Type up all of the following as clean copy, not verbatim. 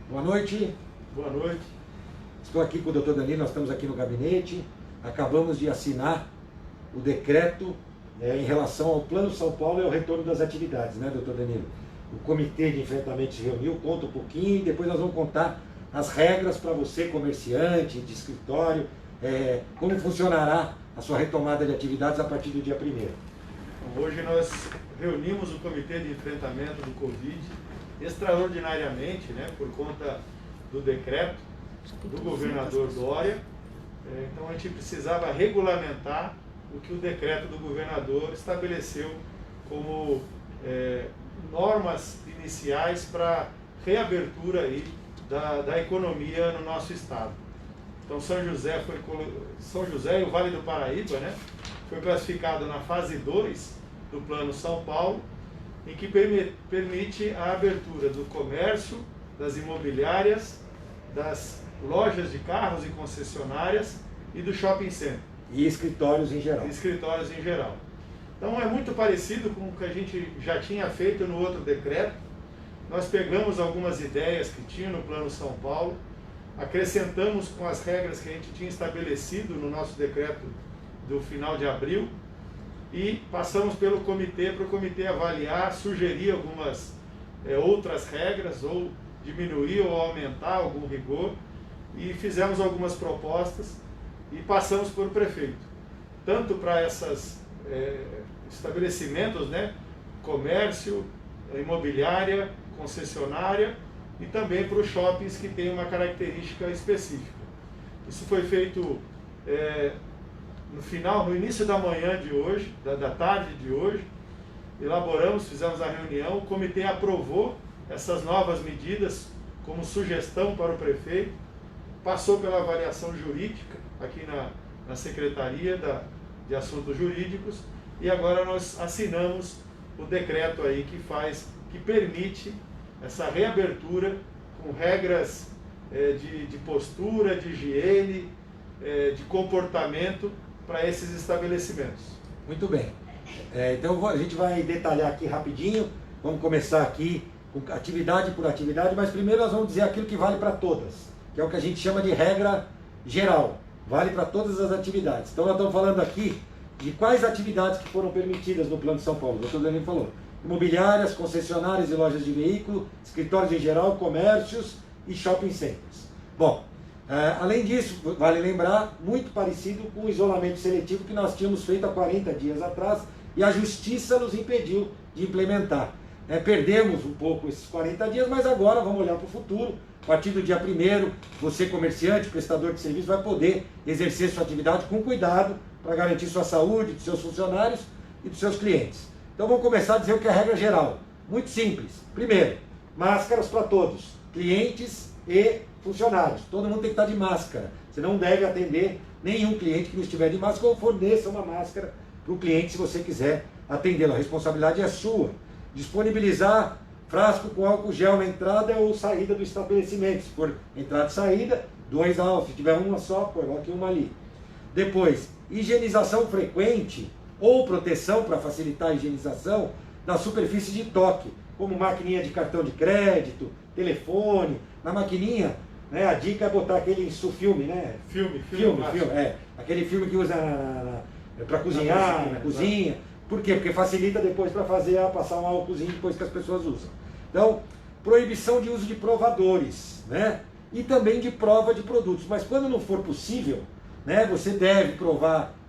Boa noite. Boa noite. Estou aqui com o Dr. Danilo, nós estamos aqui no gabinete. Acabamos de assinar o decreto em relação ao Plano São Paulo e ao retorno das atividades, né, Dr. Danilo? O comitê de enfrentamento se reuniu, conta um pouquinho e depois nós vamos contar as regras para você, comerciante, de escritório, como funcionará a sua retomada de atividades a partir do dia 1º. Hoje nós reunimos o comitê de enfrentamento do Covid extraordinariamente, né, por conta do decreto do governador Dória. Então a gente precisava regulamentar o que o decreto do governador estabeleceu como normas iniciais para reabertura aí da economia no nosso estado. Então São José e o Vale do Paraíba, né, foi classificado na fase 2 do Plano São Paulo, em que permite a abertura do comércio, das imobiliárias, das lojas de carros e concessionárias e do shopping center. E escritórios em geral. Escritórios em geral. Então é muito parecido com o que a gente já tinha feito no outro decreto. Nós pegamos algumas ideias que tinha no Plano São Paulo, acrescentamos com as regras que a gente tinha estabelecido no nosso decreto do final de abril e passamos pelo comitê, para o comitê avaliar, sugerir algumas outras regras, ou diminuir ou aumentar algum rigor, e fizemos algumas propostas e passamos por o prefeito, tanto para esses estabelecimentos, né, comércio, imobiliária, concessionária, e também para os shoppings que têm uma característica específica. Isso foi feito no início da manhã de hoje, da tarde de hoje. Elaboramos, fizemos a reunião, o comitê aprovou essas novas medidas como sugestão para o prefeito, passou pela avaliação jurídica aqui na Secretaria de Assuntos Jurídicos, e agora nós assinamos o decreto aí que permite essa reabertura com regras de postura, de higiene, de comportamento para esses estabelecimentos. Muito bem. Então a gente vai detalhar aqui rapidinho, vamos começar aqui com atividade por atividade, mas primeiro nós vamos dizer aquilo que vale para todas, que é o que a gente chama de regra geral, vale para todas as atividades. Então nós estamos falando aqui de quais atividades que foram permitidas no Plano de São Paulo, o doutor Danilo falou: imobiliárias, concessionárias e lojas de veículo, escritórios em geral, comércios e shopping centers. Bom, além disso, vale lembrar, muito parecido com o isolamento seletivo que nós tínhamos feito há 40 dias atrás e a Justiça nos impediu de implementar. Perdemos um pouco esses 40 dias, mas agora vamos olhar para o futuro. A partir do dia 1º, você comerciante, prestador de serviço, vai poder exercer sua atividade com cuidado para garantir sua saúde, dos seus funcionários e dos seus clientes. Então vamos começar a dizer o que é a regra geral. Muito simples. Primeiro, máscaras para todos, clientes e funcionários. Todo mundo tem que estar de máscara. Você não deve atender nenhum cliente que não estiver de máscara, ou forneça uma máscara para o cliente se você quiser atendê-lo. A responsabilidade é sua. Disponibilizar frasco com álcool gel na entrada ou saída do estabelecimento. Se for entrada e saída, 2 álcool. Se tiver uma só, coloque uma ali. Depois, higienização frequente ou proteção para facilitar a higienização da superfície de toque, como maquininha de cartão de crédito, telefone. Na maquininha, né, a dica é botar aquele filme, né? Filme, aquele filme que usa para cozinhar, na cozinha. Por quê? Porque facilita depois para passar um álcoolzinho depois que as pessoas usam. Então, proibição de uso de provadores, né? E também de prova de produtos. Mas quando não for possível, né, você deve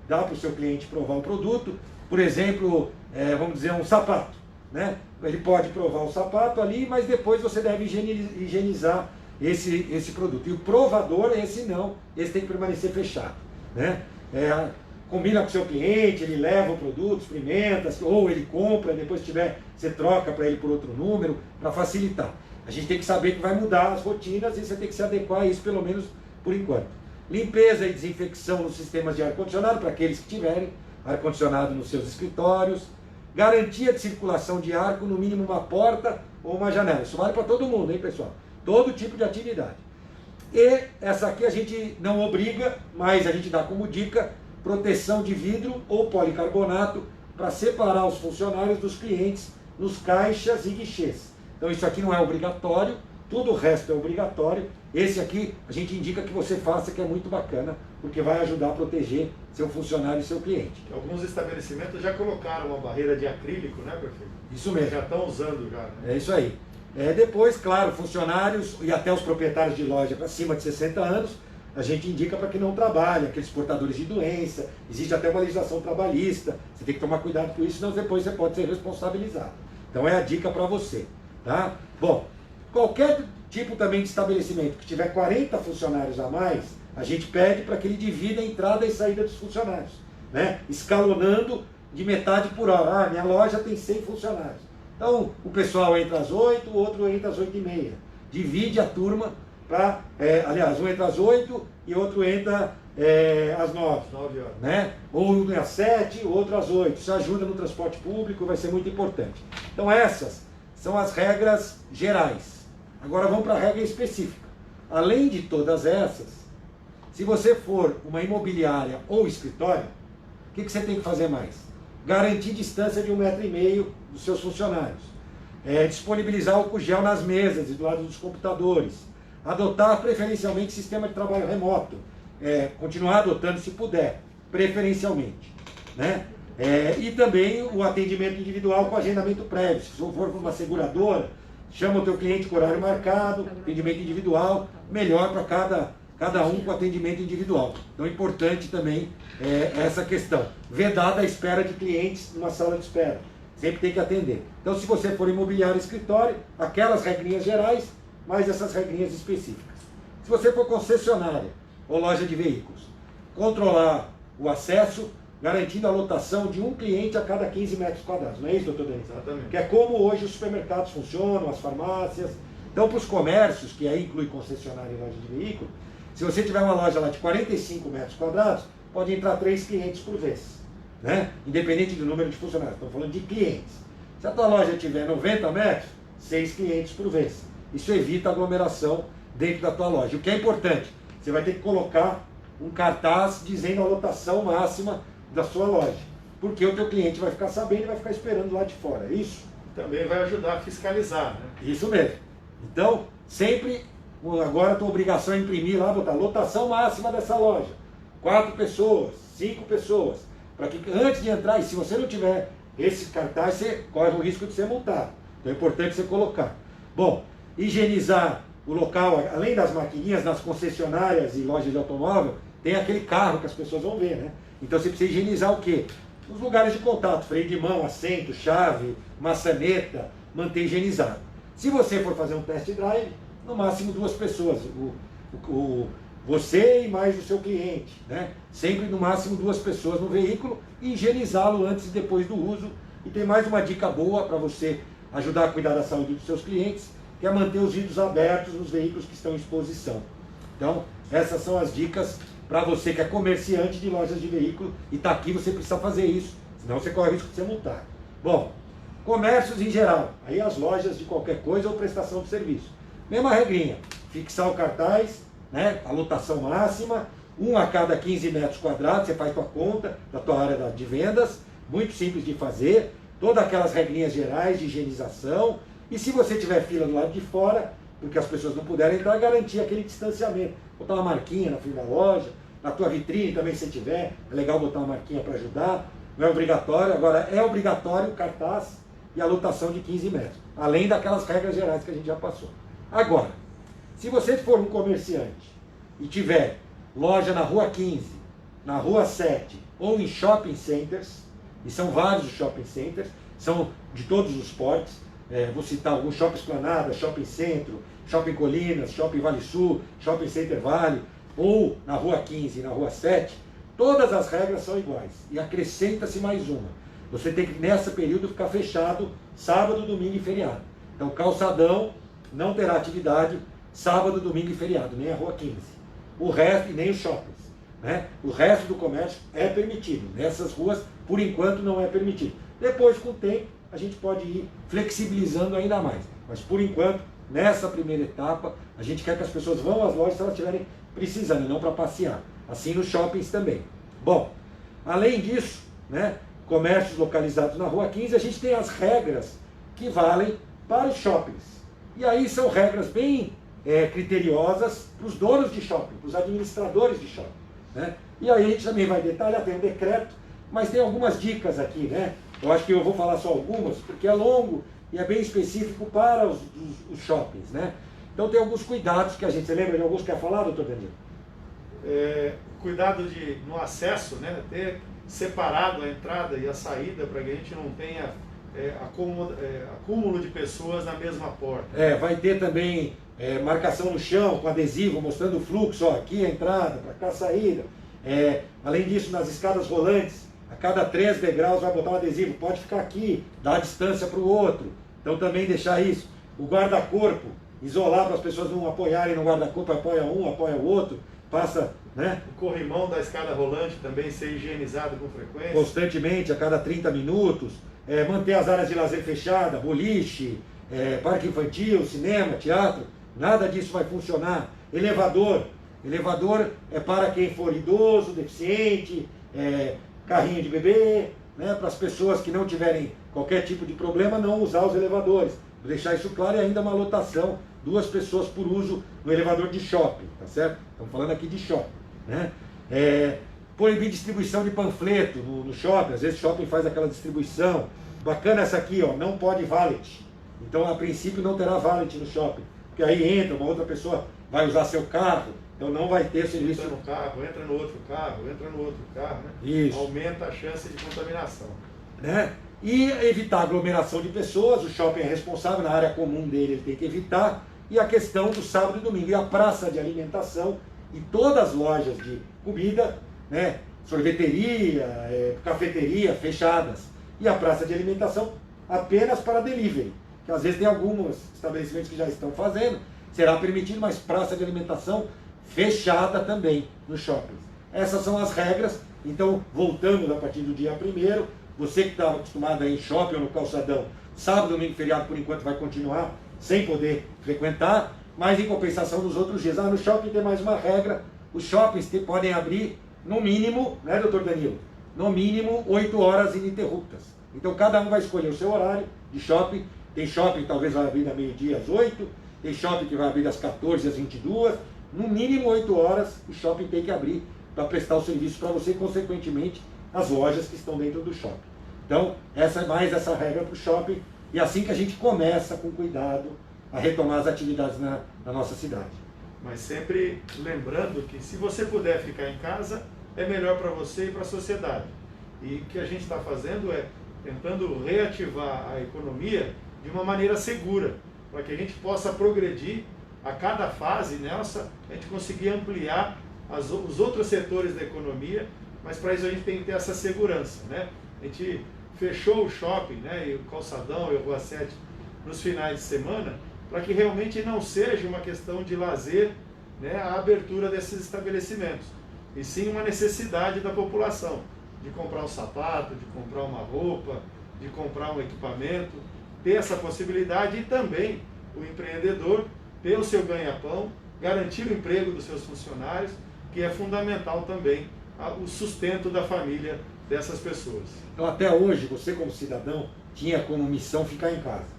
dar para o seu cliente provar o produto. Por exemplo, vamos dizer, um sapato, né? Ele pode provar o sapato ali, mas depois você deve higienizar esse produto. E o provador, esse tem que permanecer fechado, né? Combina com o seu cliente, ele leva o produto, experimenta, ou ele compra, depois você troca para ele por outro número, para facilitar. A gente tem que saber que vai mudar as rotinas e você tem que se adequar a isso, pelo menos por enquanto. Limpeza e desinfecção nos sistemas de ar-condicionado, para aqueles que tiverem ar-condicionado nos seus escritórios. Garantia de circulação de ar com no mínimo uma porta ou uma janela. Isso vale para todo mundo, hein, pessoal? Todo tipo de atividade. E essa aqui a gente não obriga, mas a gente dá como dica: proteção de vidro ou policarbonato para separar os funcionários dos clientes nos caixas e guichês. Então isso aqui não é obrigatório, Tudo o resto é obrigatório. Esse aqui a gente indica que você faça, que é muito bacana, porque vai ajudar a proteger seu funcionário e seu cliente. Alguns estabelecimentos já colocaram uma barreira de acrílico, né, prefeito? Isso mesmo. Já estão usando já. Né? É isso aí. Depois, claro, funcionários e até os proprietários de loja acima de 60 anos, a gente indica para que não trabalhe, aqueles portadores de doença, existe até uma legislação trabalhista, você tem que tomar cuidado com isso, senão depois você pode ser responsabilizado. Então é a dica para você. Tá? Bom, qualquer tipo também de estabelecimento que tiver 40 funcionários a mais, a gente pede para que ele divida a entrada e saída dos funcionários, né? Escalonando de metade por hora. Ah, minha loja tem 100 funcionários. Então o pessoal entra às 8, o outro entra às 8h30. Divide a turma para, aliás, um entra às 8 e outro entra às 9. 9 horas. Né? Ou um às 7, o outro às 8. Isso ajuda no transporte público, vai ser muito importante. Então essas são as regras gerais. Agora vamos para a regra específica. Além de todas essas, se você for uma imobiliária ou escritório, o que você tem que fazer mais? Garantir distância de 1,5 m dos seus funcionários. Disponibilizar álcool gel nas mesas e do lado dos computadores. Adotar preferencialmente sistema de trabalho remoto. Continuar adotando se puder, preferencialmente. Né? E também o atendimento individual com agendamento prévio. Se for para uma seguradora, chama o teu cliente com horário marcado, atendimento individual, melhor para cada um com atendimento individual. Então é importante também essa questão. Vedada a espera de clientes numa sala de espera. Sempre tem que atender. Então se você for imobiliário e escritório, aquelas regrinhas gerais, mais essas regrinhas específicas. Se você for concessionária ou loja de veículos, controlar o acesso, garantindo a lotação de um cliente a cada 15 metros quadrados. Não é isso, doutor Denis? Exatamente. Que é como hoje os supermercados funcionam, as farmácias. Então, para os comércios, que aí inclui concessionária e loja de veículo, se você tiver uma loja lá de 45 metros quadrados, pode entrar 3 clientes por vez. Né? Independente do número de funcionários. Estamos falando de clientes. Se a tua loja tiver 90 metros, 6 clientes por vez. Isso evita aglomeração dentro da tua loja. O que é importante, você vai ter que colocar um cartaz dizendo a lotação máxima da sua loja, porque o teu cliente vai ficar sabendo e vai ficar esperando lá de fora, é isso? Também vai ajudar a fiscalizar, né? Isso mesmo. Então, sempre, agora a tua obrigação é imprimir lá, botar lotação máxima dessa loja, 4 pessoas, 5 pessoas, para que antes de entrar, e se você não tiver esse cartaz, você corre o risco de ser multado. Então é importante você colocar. Bom, higienizar o local, além das maquininhas, nas concessionárias e lojas de automóvel, tem aquele carro que as pessoas vão ver, né? Então você precisa higienizar o quê? Os lugares de contato, freio de mão, assento, chave, maçaneta, manter higienizado. Se você for fazer um test drive, no máximo 2 pessoas, você e mais o seu cliente, né? Sempre no máximo 2 pessoas no veículo e higienizá-lo antes e depois do uso. E tem mais uma dica boa para você ajudar a cuidar da saúde dos seus clientes, que é manter os vidros abertos nos veículos que estão em exposição. Então, essas são as dicas para você que é comerciante de lojas de veículo e está aqui, você precisa fazer isso, senão você corre o risco de ser multado. Bom, comércios em geral, aí as lojas de qualquer coisa ou prestação de serviço. Mesma regrinha, fixar o cartaz, né, a lotação máxima, 1 a cada 15 metros quadrados, você faz tua conta da tua área de vendas, muito simples de fazer, todas aquelas regrinhas gerais de higienização, e se você tiver fila do lado de fora, porque as pessoas não puderem entrar, garantir aquele distanciamento. Botar uma marquinha na frente da loja, na tua vitrine também se tiver, é legal botar uma marquinha para ajudar, não é obrigatório, agora é obrigatório o cartaz e a lotação de 15 metros, além daquelas regras gerais que a gente já passou. Agora, se você for um comerciante e tiver loja na rua 15, na rua 7 ou em shopping centers, e são vários os shopping centers, são de todos os portes, vou citar alguns: Shopping Esplanada, Shopping Centro, Shopping Colinas, Shopping Vale Sul, Shopping Center Vale, ou na rua 15 e na rua 7, todas as regras são iguais. E acrescenta-se mais uma. Você tem que, nesse período, ficar fechado sábado, domingo e feriado. Então, calçadão não terá atividade sábado, domingo e feriado, nem a rua 15. O resto, e nem os shoppings. Né? O resto do comércio é permitido. Nessas ruas, por enquanto, não é permitido. Depois, com o tempo, a gente pode ir flexibilizando ainda mais. Mas, por enquanto, nessa primeira etapa, a gente quer que as pessoas vão às lojas se elas estiverem precisando, e não para passear. Assim nos shoppings também. Bom, além disso, né, comércios localizados na rua 15, a gente tem as regras que valem para os shoppings. E aí são regras bem criteriosas para os donos de shopping, para os administradores de shopping, né? E aí a gente também vai detalhar, tem um decreto, mas tem algumas dicas aqui, né? Eu acho que eu vou falar só algumas, porque é longo e é bem específico para os shoppings, né? Então tem alguns cuidados que a gente... Você lembra de alguns que quer falar, doutor Danilo? Cuidado no acesso, né? Ter separado a entrada e a saída para que a gente não tenha acúmulo de pessoas na mesma porta. Vai ter também marcação no chão com adesivo mostrando o fluxo, ó, aqui a entrada, para cá a saída. Além disso, nas escadas rolantes, a cada 3 degraus vai botar um adesivo, pode ficar aqui, dar a distância para o outro. Então também deixar isso. O guarda-corpo, isolar para as pessoas não apoiarem no guarda-corpo, apoia um, apoia o outro, passa, né? O corrimão da escada rolante também ser higienizado com frequência. Constantemente, a cada 30 minutos. Manter as áreas de lazer fechadas, boliche, parque infantil, cinema, teatro, nada disso vai funcionar. Elevador é para quem for idoso, deficiente, carrinho de bebê, né? Para as pessoas que não tiverem qualquer tipo de problema, não usar os elevadores. Vou deixar isso claro, e ainda uma lotação, 2 pessoas por uso no elevador de shopping, tá certo? Estamos falando aqui de shopping, né? Proibir distribuição de panfleto no shopping, às vezes o shopping faz aquela distribuição. Bacana essa aqui, ó, não pode valet. Então, a princípio, não terá valet no shopping, porque aí entra, uma outra pessoa vai usar seu carro, então não vai ter serviço. Entra no carro, entra no outro carro, né? Isso. Aumenta a chance de contaminação. Né? E evitar aglomeração de pessoas, o shopping é responsável, na área comum dele ele tem que evitar. E a questão do sábado e domingo, e a praça de alimentação e todas as lojas de comida, né? Sorveteria, cafeteria fechadas. E a praça de alimentação apenas para delivery, que às vezes tem alguns estabelecimentos que já estão fazendo, será permitido, mas praça de alimentação fechada também nos shoppings. Essas são as regras. Então, voltamos a partir do dia 1º, você que estava acostumado a ir em shopping ou no calçadão, sábado, domingo, feriado, por enquanto vai continuar sem poder frequentar, mas em compensação nos outros dias. No shopping tem mais uma regra, os shoppings podem abrir no mínimo, né, doutor Danilo? No mínimo 8 horas ininterruptas. Então cada um vai escolher o seu horário de shopping. Tem shopping que talvez vai abrir da meio-dia às 8, tem shopping que vai abrir das 14 às 22. No mínimo 8 horas o shopping tem que abrir para prestar o serviço para você e, consequentemente, as lojas que estão dentro do shopping. Então, essa é mais essa regra para o shopping, e assim que a gente começa com cuidado a retomar as atividades na nossa cidade. Mas sempre lembrando que se você puder ficar em casa, é melhor para você e para a sociedade. E o que a gente está fazendo é tentando reativar a economia de uma maneira segura, para que a gente possa progredir a cada fase nessa, a gente conseguir ampliar os outros setores da economia, mas para isso a gente tem que ter essa segurança, né? A gente fechou o shopping, né, e o calçadão e o Rua 7 nos finais de semana, para que realmente não seja uma questão de lazer, né, a abertura desses estabelecimentos, e sim uma necessidade da população, de comprar um sapato, de comprar uma roupa, de comprar um equipamento, ter essa possibilidade, e também o empreendedor ter o seu ganha-pão, garantir o emprego dos seus funcionários, que é fundamental também o sustento da família dessas pessoas. Então, até hoje, você como cidadão tinha como missão ficar em casa.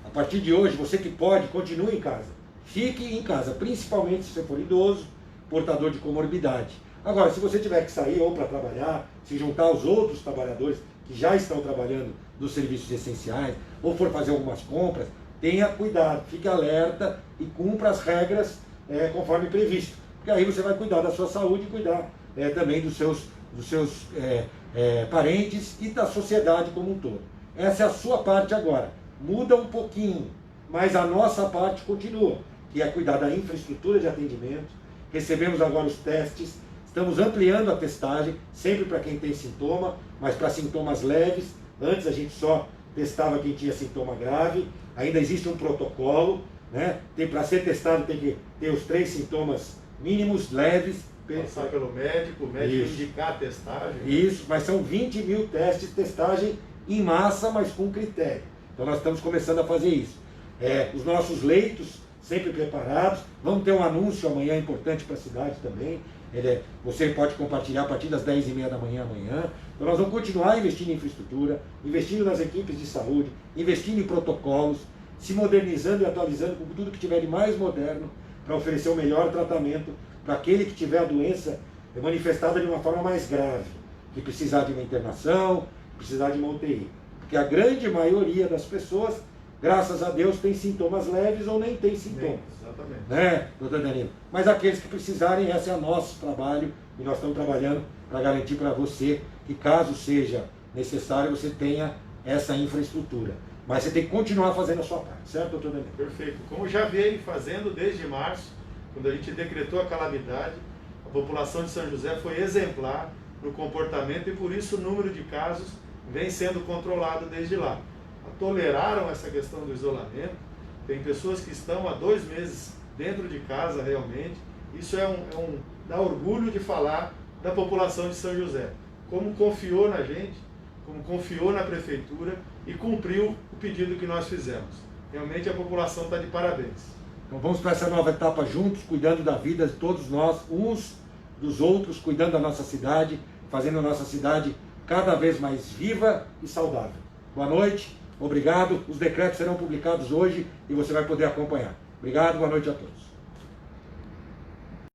A partir de hoje, você que pode, continue em casa. Fique em casa, principalmente se você for idoso, portador de comorbidade. Agora, se você tiver que sair ou para trabalhar, se juntar aos outros trabalhadores que já estão trabalhando nos serviços essenciais, ou for fazer algumas compras, tenha cuidado, fique alerta e cumpra as regras conforme previsto. Porque aí você vai cuidar da sua saúde e cuidar também dos seus parentes e da sociedade como um todo. Essa é a sua parte agora. Muda um pouquinho, mas a nossa parte continua, que é cuidar da infraestrutura de atendimento. Recebemos agora os testes, estamos ampliando a testagem, sempre para quem tem sintoma, mas para sintomas leves. Antes a gente só testava quem tinha sintoma grave, ainda existe um protocolo, né? Para ser testado tem que ter os 3 sintomas mínimos, leves. Passar pelo médico, o médico indicar a testagem. Isso, mas são 20 mil testes, testagem em massa, mas com critério. Então nós estamos começando a fazer isso. Os nossos leitos sempre preparados. Vamos ter um anúncio amanhã importante para a cidade também. Você pode compartilhar a partir das 10h30 da manhã amanhã. Então nós vamos continuar investindo em infraestrutura, investindo nas equipes de saúde, investindo em protocolos. se modernizando e atualizando com tudo que tiver de mais moderno para oferecer o melhor tratamento para aquele que tiver a doença manifestada de uma forma mais grave, que precisar de uma internação, que precisar de uma UTI. Porque a grande maioria das pessoas, graças a Deus, tem sintomas leves ou nem tem sintomas. Exatamente. Né, doutor Danilo? Mas aqueles que precisarem, esse é o nosso trabalho e nós estamos trabalhando para garantir para você que, caso seja necessário, você tenha essa infraestrutura. Mas você tem que continuar fazendo a sua parte, certo, doutor Danilo? Perfeito. Como já veio fazendo desde março, quando a gente decretou a calamidade, a população de São José foi exemplar no comportamento e por isso o número de casos vem sendo controlado desde lá. Toleraram essa questão do isolamento, tem pessoas que estão há 2 meses dentro de casa realmente, isso dá orgulho de falar da população de São José, como confiou na gente, como confiou na prefeitura e cumpriu o pedido que nós fizemos. Realmente a população está de parabéns. Então vamos para essa nova etapa juntos, cuidando da vida de todos nós, uns dos outros, cuidando da nossa cidade, fazendo a nossa cidade cada vez mais viva e saudável. Boa noite, obrigado. Os decretos serão publicados hoje e você vai poder acompanhar. Obrigado, boa noite a todos.